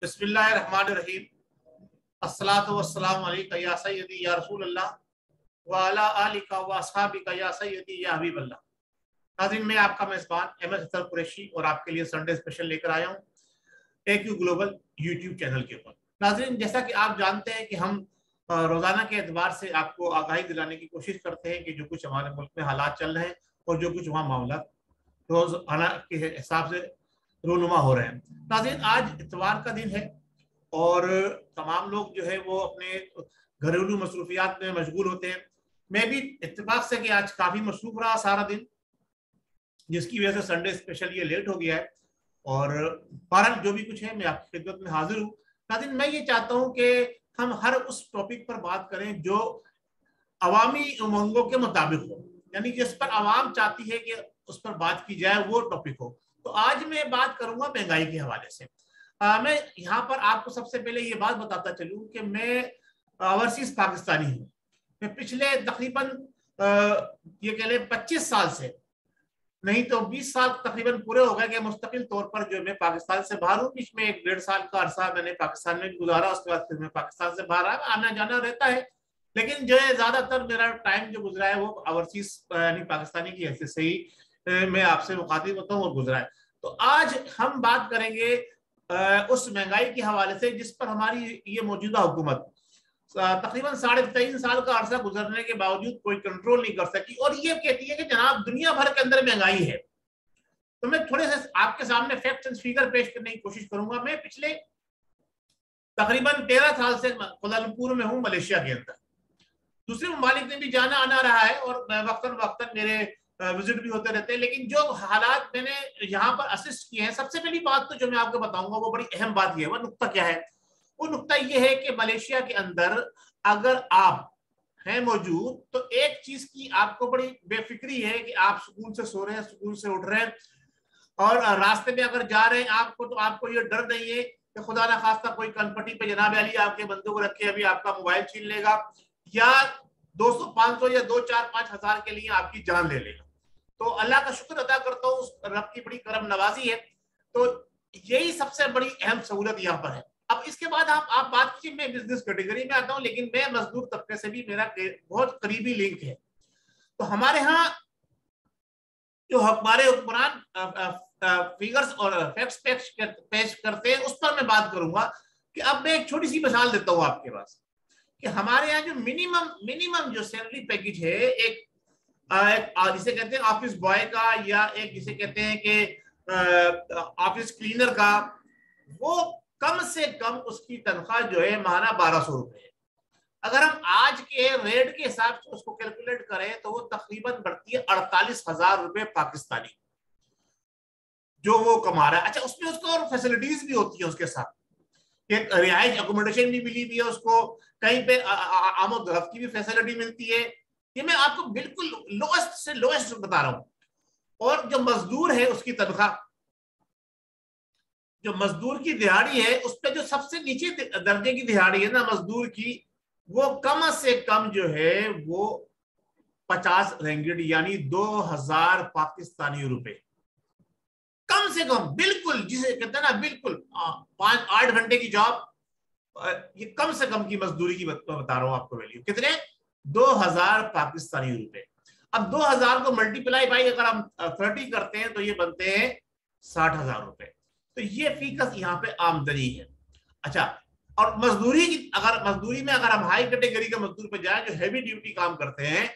बिस्मिल्लाहिर्रहमानिर्रहीम। अस्सलातु वस्सलामु अलैका या सय्यदी या रसूल अल्लाह व अला आलिका व अस्हाबिका या सय्यदी या हबीब अल्लाह। नाज़रीन, मैं आपका मेज़बान अहमद हसन कुरैशी और आपके लिए संडे स्पेशल लेकर आया हूँ AQ ग्लोबल यूट्यूब चैनल के ऊपर। नाज़रीन, जैसा कि आप जानते हैं कि हम रोज़ाना के एतबार से आपको आगाही दिलाने की कोशिश करते हैं कि जो कुछ हमारे मुल्क में हालात चल रहे हैं और जो कुछ वहाँ मामला रोज़ाना के हिसाब से रोनुमा हो रहे हैं। नाज़रीन, आज इतवार का दिन है और तमाम लोग जो है वो अपने घरेलू मसरूफियात में मशगूल होते हैं। मैं भी इत्तेफाक से कि आज काफ़ी मसरूफ रहा सारा दिन, जिसकी वजह से संडे स्पेशल ये लेट हो गया है। और बहरहाल जो भी कुछ है मैं आपकी खिदमत में हाजिर हूँ। नाज़रीन, मैं ये चाहता हूँ कि हम हर उस टॉपिक पर बात करें जो अवामी उमंगों के मुताबिक हो, यानी जिस पर आवाम चाहती है कि उस पर बात की जाए वो टॉपिक हो। तो आज मैं बात करूंगा महंगाई के हवाले से। मैं यहाँ पर आपको सबसे पहले ये बात बताता चलूं कि मैं ओवरसीज पाकिस्तानी हूँ। मैं पिछले तकरीबन ये कह लें 25 साल से नहीं तो 20 साल तकरीबन पूरे हो गए कि मुस्तकिल तौर पर जो मैं पाकिस्तान से बाहर हूँ। बीच में 1-1.5 साल का अरसा मैंने पाकिस्तान में गुजारा, उसके बाद फिर मैं पाकिस्तान से बाहर आया। आना जाना रहता है, लेकिन जो है ज्यादातर मेरा टाइम जो गुजरा है वो ओवरसीज यानी पाकिस्तानी की हैसियत से ही मैं आपसे मुखातिब होता हूँ और गुजरा है। तो आज हम बात करेंगे उस महंगाई के हवाले से जिस पर हमारी ये मौजूदा हुकूमत तकरीबन 3.5 साल का अरसा गुजरने के बावजूद कोई कंट्रोल नहीं कर सकी और ये कहती है कि जनाब दुनिया भर के अंदर महंगाई है। तो मैं थोड़े से आपके सामने फैक्ट्स एंड फिगर पेश करने की कोशिश करूंगा। मैं पिछले तकरीबन 13 साल से कुआलालंपुर में हूँ, मलेशिया के अंदर। दूसरे ममालिक में भी जाना आना रहा है और वक्तन वक्तन मेरे विजिट भी होते रहते हैं, लेकिन जो हालात मैंने यहाँ पर असिस्ट किए हैं, सबसे पहली बात तो जो मैं आपको बताऊंगा वो बड़ी अहम बात ये है। वो नुक्ता क्या है? वो नुक्ता ये है कि मलेशिया के अंदर अगर आप हैं मौजूद तो एक चीज की आपको बड़ी बेफिक्री है कि आप सुकून से सो रहे हैं, सुकून से उठ रहे हैं और रास्ते में अगर जा रहे हैं आपको तो आपको ये डर नहीं है कि खुदा ना खास्ता कोई कनपटी पे जनाब अली आपके बंदूक रख के अभी आपका मोबाइल छीन लेगा या 200, 500 या 2, 4, 5 हजार के लिए आपकी जान ले लेगा। तो अल्लाह का शुक्र अदा करता हूँ, उस रब की बड़ी करम नवाजी है। तो यही सबसे बड़ी अहम सहूलत यहाँ पर है। अब इसके बाद आप बात कीजिए, मैं बिजनेस कैटेगरी में आता हूँ, लेकिन मैं मजदूर तबके से भी मेरा बहुत करीबी लिंक है। तो हमारे यहाँ जो हमारे हुक्मरान फिगर्स और फैक्ट्स पेश करते हैं उस पर मैं बात करूंगा कि अब मैं एक छोटी सी मिसाल देता हूँ आपके पास कि हमारे यहाँ जो मिनिमम जो सैलरी पैकेज है, एक जिसे कहते हैं ऑफिस बॉय का या एक जिसे कहते हैं कि ऑफिस क्लीनर का, वो कम से कम उसकी तनख्वाह जो है माना 1200 रुपए है। अगर हम आज के रेट के हिसाब से उसको कैलकुलेट करें तो वो तकरीबन बढ़ती है 48,000 रुपए पाकिस्तानी जो वो कमा रहा है। अच्छा, उसमें उसको और फैसिलिटीज भी होती है उसके साथ, एक रिहाइश अकोमोडेशन भी मिली हुई है उसको, कहीं पे आमद रफ्त की भी फैसिलिटी मिलती है। ये मैं आपको बिल्कुल लोएस्ट से लोएस्ट बता रहा हूं। और जो मजदूर है उसकी तनख्वाह, जो मजदूर की दिहाड़ी है उस पर जो सबसे नीचे दर्जे की दिहाड़ी है ना मजदूर की, वो कम से कम जो है वो 50 रिंगिट यानी 2000 पाकिस्तानी रुपए कम से कम। बिल्कुल जिसे कहते हैं ना बिल्कुल 5-8 घंटे की जॉब, ये कम से कम की मजदूरी की बता रहा हूं आपको वैल्यू कितने, 2000 पाकिस्तानी रुपए। अब 2000 को मल्टीप्लाई बाई अगर हम 30 करते हैं तो ये बनते हैं 60,000 रुपए। तो ये फीकस यहाँ पे आमदनी है। अच्छा, और मजदूरी में अगर हम हाई कैटेगरी के मजदूर पे जाए जो हैवी ड्यूटी काम करते हैं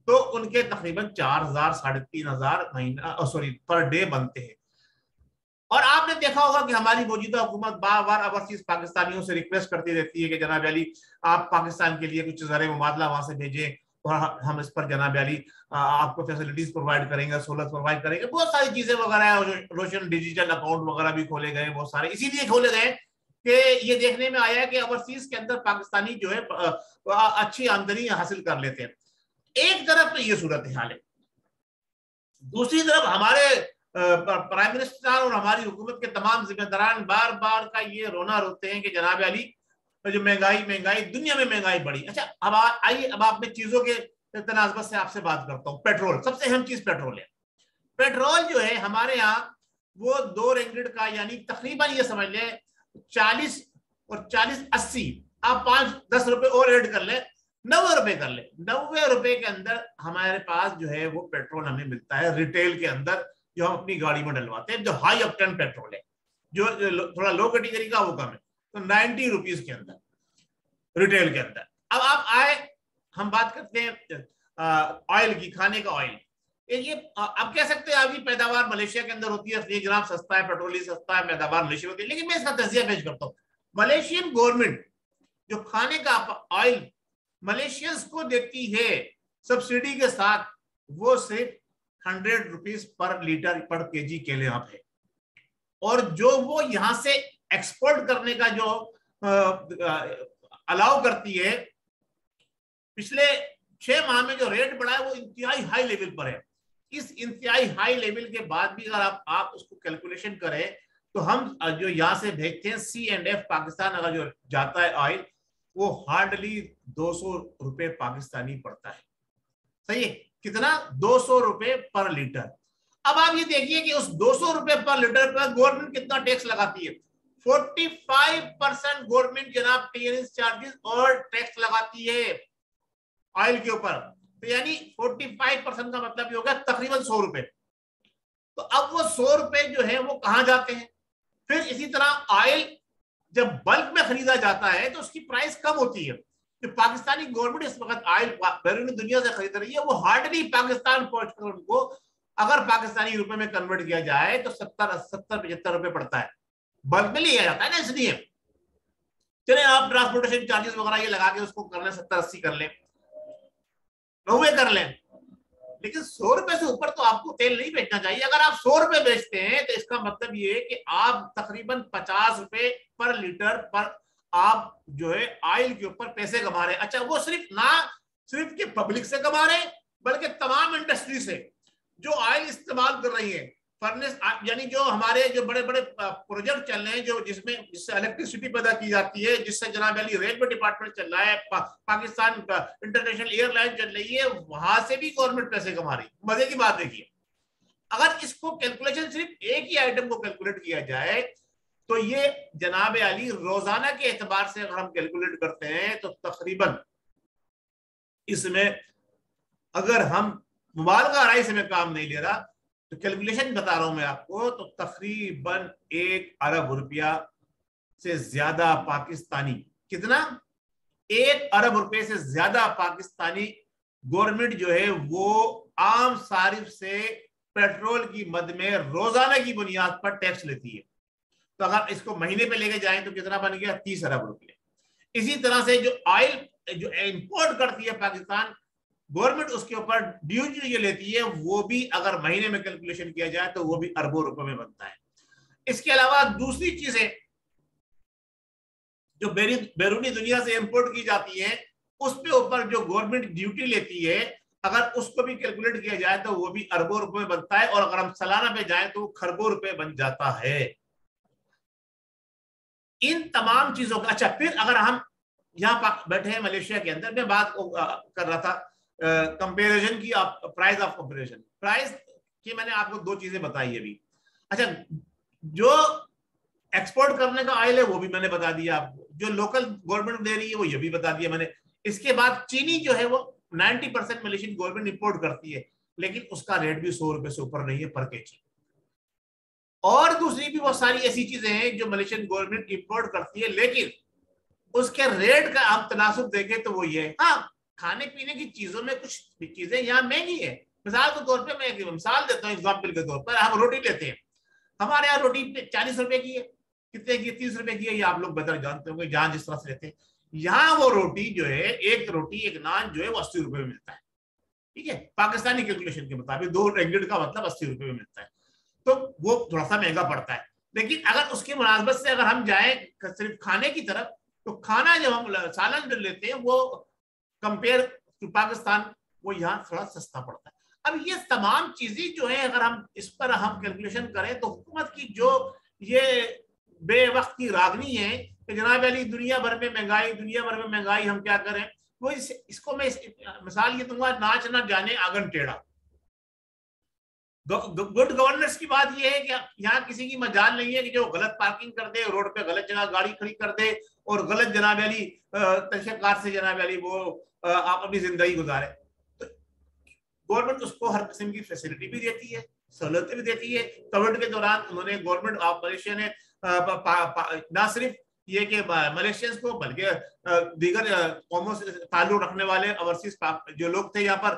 तो उनके तकरीबन 4,000 3,500 महीना पर डे बनते हैं। और आपने देखा होगा कि हमारी मौजूदा हुकूमत बार बार ओवरसीज पाकिस्तानियों से रिक्वेस्ट करती रहती है कि जनाब अली आप पाकिस्तान के लिए कुछ ज़र मुबादला वहां से भेजें और हम इस पर जनाब अली आपको फैसिलिटीज प्रोवाइड करेंगे, सहूलत प्रोवाइड करेंगे, बहुत सारी चीजें वगैरह है। रोशन डिजिटल अकाउंट वगैरह भी खोले गए, बहुत सारे इसीलिए खोले गए कि ये देखने में आया कि ओवरसीज के अंदर पाकिस्तानी जो है अच्छी आमदनी हासिल कर लेते हैं। एक तरफ तो ये सूरत हाल है, दूसरी तरफ हमारे प्राइम मिनिस्टर और हमारी हुकूमत के तमाम जिम्मेदारान बार बार का ये रोना रोते हैं कि जनाब अली जो महंगाई दुनिया में महंगाई बढ़ी। अच्छा, अब आइए अब आप में चीजों के तनाज़ुबत से आपसे बात करता हूँ। पेट्रोल, सबसे अहम चीज पेट्रोल है। पेट्रोल जो है हमारे यहाँ वो 2 रिंगिट का यानी तकरीबन ये समझ लें 40 और 40 80, आप 5-10 रुपए और ऐड कर ले, 90 रुपए कर ले। 90 रुपए के अंदर हमारे पास जो है वो पेट्रोल हमें मिलता है रिटेल के अंदर, जो हम अपनी गाड़ी में डलवाते हैं, जो हाई ऑक्टेन पेट्रोल है, जो थोड़ा लो कैटेगरी का वो कम है, तो 90 रुपीज के अंदर रिटेल के अंदर। अब आप आए, हम बात करते हैं ऑयल की, खाने का ऑयल। ये आप कह सकते हैं आपकी पैदावार मलेशिया के अंदर होती है, 3 ग्राम सस्ता है, पेट्रोल सस्ता है, पैदावार मलेशिया होती है, लेकिन मैं इसका तजिया पेश करता हूँ। मलेशियन गवर्नमेंट जो खाने का ऑयल मलेशियंस को देती है सब्सिडी के साथ, वो सिर्फ 100 रुपीज पर लीटर पर केजी के लिए आप है, और जो वो यहां से एक्सपोर्ट करने का जो अलाउ करती है, पिछले 6 माह में जो रेट बढ़ा है वो इंतहाई हाई लेवल पर है। इस इंतहाई हाई लेवल के बाद भी अगर आप उसको कैलकुलेशन करें, तो हम जो यहाँ से भेजते हैं C&F पाकिस्तान, अगर जो जाता है ऑयल, वो हार्डली 200 रुपए पाकिस्तानी पड़ता है। सही है, कितना? 200 रुपए पर लीटर। अब आप ये देखिए कि उस 200 रुपए पर लीटर पर गवर्नमेंट कितना टैक्स लगाती है। 45% गवर्नमेंट जनाब क्लियरेंस चार्जेस और टैक्स लगाती है ऑयल के ऊपर, तो यानी 45% का मतलब ये होगा तकरीबन 100 रुपए। तो अब वो 100 रुपए जो है वो कहां जाते हैं? फिर इसी तरह ऑयल जब बल्क में खरीदा जाता है तो उसकी प्राइस कम होती है। जो पाकिस्तानी गवर्नमेंट इस वक्त ऑयल बैरूनी दुनिया से खरीद रही है, वो हार्डली पाकिस्तान पहुंचकर उनको अगर पाकिस्तानी रुपए में कन्वर्ट किया जाए तो 70-75 रुपए पड़ता है, बल्क में लिया जाता है ना। इसलिए चले आप ट्रांसपोर्टेशन चार्जेस वगैरह ये लगा के उसको कर लें, 70-80 कर लें, 90 कर लें, लेकिन 100 रुपए से ऊपर तो आपको तेल नहीं बेचना चाहिए। अगर आप 100 रुपए बेचते हैं तो इसका मतलब ये है कि आप तकरीबन 50 रुपए पर लीटर पर आप जो है ऑयल के ऊपर पैसे कमा रहे हैं। अच्छा, वो सिर्फ के पब्लिक से कमा रहे हैं, बल्कि तमाम इंडस्ट्री से जो ऑयल इस्तेमाल कर रही है, फर्नेस, यानी जो हमारे जो बड़े बड़े प्रोजेक्ट चल रहे हैं, जो जिससे इलेक्ट्रिसिटी पैदा की जाती है, जिससे जनाब अली रेलवे डिपार्टमेंट चल रहा है, पाकिस्तान इंटरनेशनल एयरलाइन चल रही है, वहां से भी गवर्नमेंट पैसे कमा रही है। मजे की बात देखिए, अगर इसको कैलकुलेशन सिर्फ एक ही आइटम को कैलकुलेट किया जाए तो ये जनाब अली रोजाना के एतबार से अगर हम कैलकुलेट करते हैं तो तकरीबन इसमें, अगर हम मुबालगा आराई से मैं काम नहीं ले रहा, तो कैलकुलेशन बता रहा हूं मैं आपको, तो तकरीबन 1 अरब रुपया से ज्यादा पाकिस्तानी, कितना? 1 अरब रुपए से ज्यादा पाकिस्तानी गवर्नमेंट जो है वो आम सारिफ से पेट्रोल की मद में रोजाना की बुनियाद पर टैक्स लेती है। तो अगर इसको महीने पे लेके जाएं तो कितना बन गया? 30 अरब रुपये। इसी तरह से जो ऑयल जो इंपोर्ट करती है पाकिस्तान गवर्नमेंट, उसके ऊपर ड्यूटी जो लेती है, वो भी अगर महीने में कैलकुलेशन किया जाए तो वो भी अरबों रुपए में बनता है। इसके अलावा दूसरी चीजें जो बैरूनी दुनिया से इंपोर्ट की जाती है, उस पे ऊपर जो गवर्नमेंट ड्यूटी लेती है, अगर उसको भी कैलकुलेट किया जाए तो वो भी अरबों रुपए में बनता है, और अगर हम सालाना पे जाए तो वो खरबों रुपए बन जाता है। इन तमाम चीजों का, अच्छा, फिर अगर हम यहाँ बैठे हैं मलेशिया के अंदर, मैं बात कर रहा था कंपैरिजन की, प्राइस ऑफ कंपैरिजन, प्राइस की मैंने आपको 2 चीजें बताई अभी। अच्छा, जो एक्सपोर्ट करने का ऑयल है वो भी मैंने बता दिया आपको, जो लोकल गवर्नमेंट दे रही है वो ये भी बता दिया मैंने। इसके बाद चीनी जो है वो 90% मलेशियन गवर्नमेंट इंपोर्ट करती है, लेकिन उसका रेट भी 100 रुपए से ऊपर नहीं है पर केजी। और दूसरी भी बहुत सारी ऐसी चीजें हैं जो मलेशियन गवर्नमेंट इंपोर्ट करती है, लेकिन उसके रेट का आप तनासुब देखें तो वो ये, हाँ, खाने पीने की चीजों में कुछ चीजें यहाँ महंगी है। मिसाल के तौर पे मैं एक मिसाल देता हूँ, एग्जाम्पल के तौर पर हम रोटी लेते हैं, हमारे यहाँ रोटी 40 रुपए की है, कितने की? 30 रुपए की है, ये आप लोग बेहतर जानते होंगे जहां जिस तरह से लेते हैं। यहाँ वो रोटी जो है, एक रोटी एक नान जो है वो 80 रुपए में मिलता है, ठीक है, पाकिस्तानी कैलकुलेशन के मुताबिक 2 रिंगिट का मतलब 80 रुपए में मिलता है, तो वो थोड़ा सा महंगा पड़ता है। लेकिन अगर उसकी मुनासबत से अगर हम जाए सिर्फ खाने की तरफ, तो खाना जब हम सालन जो लेते हैं वो कंपेयर टू पाकिस्तान, वो यहाँ थोड़ा सस्ता पड़ता है। अब ये तमाम चीजें जो है, अगर हम इस पर हम कैलकुलेशन करें तो हुकूमत की जो ये बेवक्त की रागनी है कि जनाब अली दुनिया भर में महंगाई, हम क्या करें, वो इसको मैं मिसाल ये दूंगा, नाच ना जाने आंगन टेढ़ा। गुड गवर्नेंस की बात यह है कि यहाँ किसी की मजाल नहीं है कि जो गलत पार्किंग कर दे, रोड पे गलत जगह गाड़ी खड़ी कर दे और गलत जनाब अली तरीक़ेकार से जनाब अली वो आप अपनी जिंदगी गुजारे। तो गवर्नमेंट उसको हर किस्म की फैसिलिटी भी देती है, सहूलतें भी देती है। कोविड के दौरान उन्होंने गवर्नमेंट ऑफ मलेशिया ने ना सिर्फ ये कि मलेशियंस को बल्कि दीगर कौमों से ताल्लुक रखने वाले ओवरसीज जो लोग थे यहाँ पर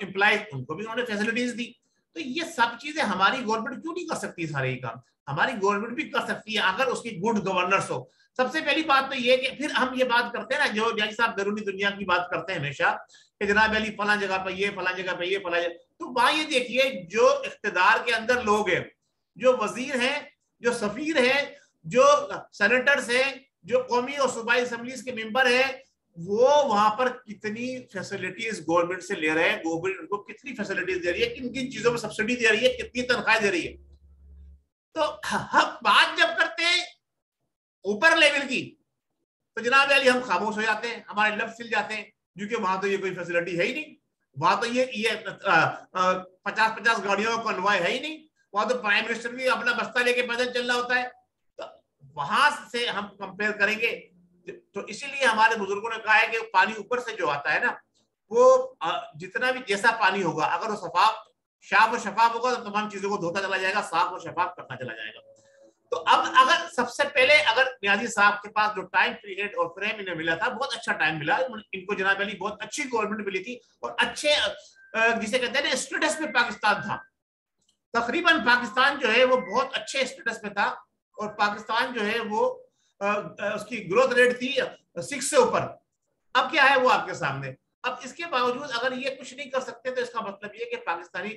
एम्प्लॉयज, उनको भी उन्होंने फैसिलिटीज दी। तो ये सब चीजें हमारी गवर्नमेंट क्यों नहीं कर सकती? सारे ये काम हमारी गवर्नमेंट भी कर सकती है अगर उसकी गुड गवर्नेंस हो। सबसे पहली बात तो ये कि फिर हम ये बात करते हैं ना, जो जैसे साहब बैरूनी दुनिया की बात करते हैं हमेशा कि जनाब अली फला जगह पे ये, फला जगह पे ये, फला जगह, तो वहां ये देखिए जो इख्तिदार के अंदर लोग हैं, जो वजीर हैं, जो सफीर हैं, जो सेनेटर्स हैं, जो कौमी और सूबाई असेंबलीज के मेंबर हैं, वो वहां पर कितनी फैसिलिटीज गवर्नमेंट से ले रहे हैं, गवर्नमेंट उनको कितनी फैसिलिटीज दे रही है, किन किन चीजों में सब्सिडी दे रही है, कितनी तनख्वाह दे रही है। तो हम बात जब करते हैं ऊपर लेवल की तो जनाब अली हम खामोश हो जाते हैं, हमारे लफ्ज सिल जाते हैं, क्योंकि वहां तो ये कोई फैसिलिटी है ही नहीं। वहां तो ये 50-50 गाड़ियों का कॉन्वॉय है ही नहीं। वहां तो प्राइम मिनिस्टर भी अपना बस्ता लेके पैदल चल रहा होता है। तो वहां से हम कंपेयर करेंगे तो इसीलिए हमारे बुजुर्गों ने कहा है कि पानी ऊपर से जो आता है ना, वो जितना भी जैसा पानी होगा, अगर वो साफ और शफाफ होगा तो तमाम चीजों को धोता चला जाएगा, साफ और शफाफ करता चला जाएगा। तो अब अगर सबसे पहले अगर नियाजी साहब के पास जो टाइम पीरियड और फ्रेम इन्हें मिला था, बहुत अच्छा टाइम मिला इनको, जनाब अली बहुत अच्छी गवर्नमेंट मिली थी और अच्छे जिसे कहते हैं स्टेटस में पाकिस्तान था। तकरीबन पाकिस्तान जो है वो बहुत अच्छे स्टेटस में था और पाकिस्तान जो है वो उसकी ग्रोथ रेट थी 6 से ऊपर। अब क्या है वो आपके सामने। अब इसके बावजूद अगर ये कुछ नहीं कर सकते तो इसका मतलब ये कि पाकिस्तानी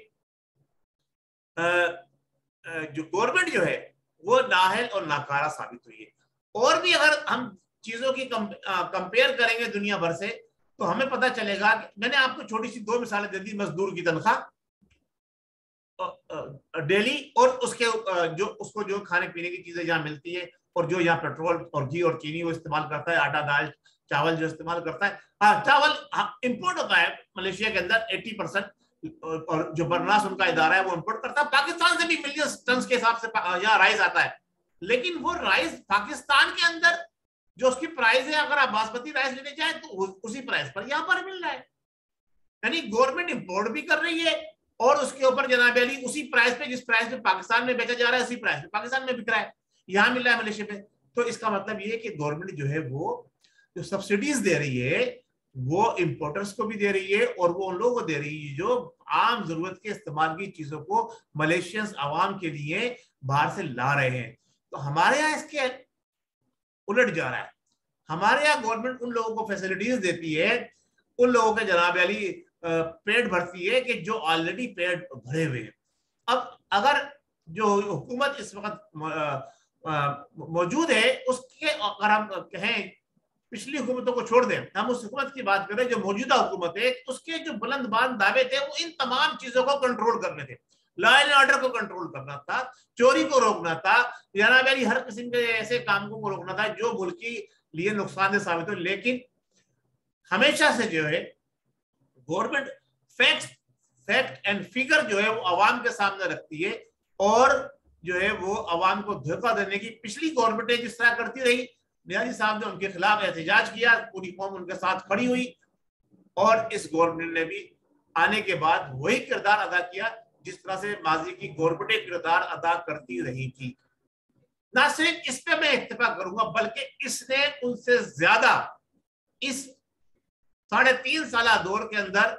जो गवर्नमेंट जो है वो नाहल और नाकारा साबित हुई है। और भी अगर हम चीजों की कंपेयर करेंगे दुनिया भर से तो हमें पता चलेगा कि मैंने आपको छोटी सी 2 मिसालें दे दी। मजदूर की तनख्वाह डेली और उसके जो उसको जो खाने पीने की चीजें जहाँ मिलती है और जो यहाँ पेट्रोल और घी और चीनी वो इस्तेमाल करता है, आटा दाल चावल जो इस्तेमाल करता है। हाँ, चावल इंपोर्ट होता है मलेशिया के अंदर 80%, और जो बरनास उनका इदारा है वो इंपोर्ट करता है। पाकिस्तान से भी मिलियन टन के हिसाब से यहाँ राइस आता है, लेकिन वो राइस पाकिस्तान के अंदर जो उसकी प्राइस है, अगर आप बासमती राइस लेने जाए तो उसी प्राइस पर यहाँ पर मिल रहा है। यानी गवर्नमेंट इंपोर्ट भी कर रही है और उसके ऊपर जनाब अली उसी प्राइस पे, जिस प्राइस पे पाकिस्तान में बेचा जा रहा है, उसी प्राइस पे पाकिस्तान में बिक रहा है, यहाँ मिल रहा है मलेशिया में। तो इसका मतलब ये है कि गवर्नमेंट जो है वो जो सब्सिडीज दे रही है वो इंपोर्टर्स को भी दे रही है और वो उन लोगों को दे रही है जो आम जरूरत के इस्तेमाल की चीजों को मलेशियंस आवाम के लिए बाहर से ला रहे हैं। तो हमारे यहाँ इसके उलट जा रहा है। हमारे यहाँ गवर्नमेंट उन लोगों को फैसिलिटीज देती है, उन लोगों के जनाब अली पेट भरती है कि जो ऑलरेडी पेट भरे हुए हैं। अब अगर जो हुकूमत इस वक्त मौजूद है उसके अगर हम कहें पिछली हुकूमतों को छोड़ दें, हम उस हुकूमत की बात करें जो मौजूदा हुकूमत है, उसके जो बुलंदबान दावे थे वो इन तमाम चीजों को कंट्रोल करने थे। लॉ एंड ऑर्डर को कंट्रोल करना था, चोरी को रोकना था, जनाब अली हर किस्म के ऐसे कामों को रोकना था जो मुल्क के लिए नुकसानदेह साबित हो। लेकिन हमेशा से जो है गवर्नमेंट फैक्ट एंड फिगर जो है वो अवाम के सामने रखती है और जो है वो अवाम को धोखा देने की पिछली गवर्नमेंटें जिस तरह करती रही, नियाजी साहब ने उनके खिलाफ एहतजाज किया, पूरी कौम उनके साथ खड़ी हुई और इस गवर्नमेंट ने भी आने के बाद वही किरदार अदा किया जिस तरह से माजी की गवर्नमेंटें किरदार अदा करती रही थी। ना सिर्फ इस पे मैं इत्तेफाक करूंगा बल्कि इसने उनसे ज्यादा इस 3.5 साल दौर के अंदर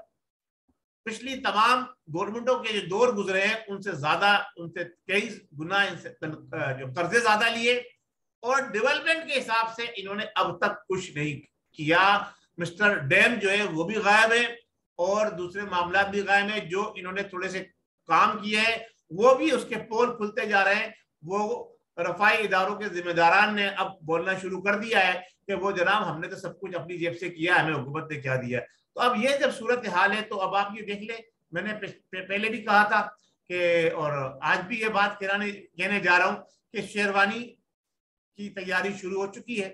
पिछली तमाम गवर्नमेंटों के जो दौर गुजरे हैं उनसे ज्यादा, उनसे कई गुना जो कर्जे ज्यादा लिए और डेवलपमेंट के हिसाब से इन्होंने अब तक कुछ नहीं किया। मिस्टर डैम जो है वो भी गायब है और दूसरे मामला भी गायब है। जो इन्होंने थोड़े से काम किए हैं वो भी उसके पोल खुलते जा रहे हैं। वो रफाई इदारों के जिम्मेदारान ने अब बोलना शुरू कर दिया है कि वो जनाब हमने तो सब कुछ अपनी जेब से किया, हमें हुकूमत ने क्या दिया। तो अब ये जब सूरत हाल है तो अब आप ये देख ले, मैंने पहले भी कहा था कि और आज भी ये बात कहने जा रहा हूँ कि शेरवानी की तैयारी शुरू हो चुकी है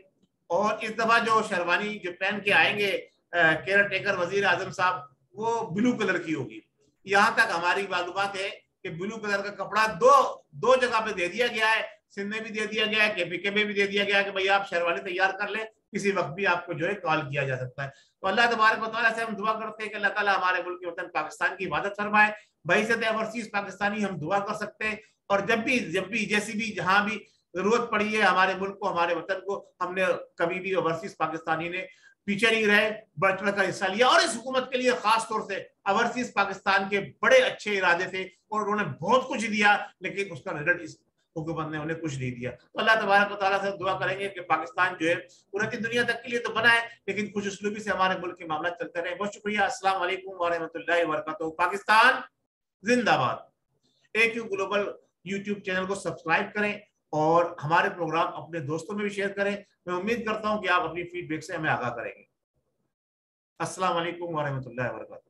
और इस दफा जो शेरवानी जो पहन के आएंगे केयर टेकर वजीर आजम साहब वो ब्लू कलर की होगी। यहाँ तक हमारी मालूमात है कि ब्लू कलर का कपड़ा दो जगह पे दे दिया गया है, सिंध में भी दे दिया गया है, केपीके में भी दे दिया गया है कि भाई आप शेरवानी तैयार कर ले, किसी वक्त भी आपको जो है कॉल किया जा सकता है। तो अल्लाह तबारक व तआला से हम दुआ करते हैं कि अल्लाह ताला हमारे मुल्क के वतन पाकिस्तान की हिफाजत फरमाए। बहिसत ओवरसीज पाकिस्तानी हम दुआ कर सकते हैं, और जब भी जैसी भी जहां भी जरूरत पड़ी है हमारे मुल्क को, हमारे वतन को, हमने कभी भी ओवरसीज पाकिस्तानी ने पीछे नहीं रहे, बढ़ चढ़ कर हिस्सा लिया। और इस हुकूमत के लिए खास तौर से ओवरसीज पाकिस्तान के बड़े अच्छे इरादे थे और उन्होंने बहुत कुछ दिया, लेकिन उसका रिजल्ट इस हुकूमत ने उन्हें कुछ नहीं दिया। तो अल्लाह तबारक व तआला से दुआ करेंगे कि पाकिस्तान जो है पूरी दुनिया तक के लिए तो बना है, लेकिन कुछ उसलूबी से हमारे मुल्क के मामला चलते रहे। बहुत शुक्रिया। अस्सलाम वालेकुम व रहमतुल्लाहि व बरकातहू। पाकिस्तान जिंदाबाद। AQ ग्लोबल यूट्यूब चैनल को सब्सक्राइब करें और हमारे प्रोग्राम अपने दोस्तों में भी शेयर करें। मैं उम्मीद करता हूं कि आप अपनी फीडबैक से हमें आगाह करेंगे। अस्सलाम वालेकुम व रहमतुल्लाहि व बरकातहू।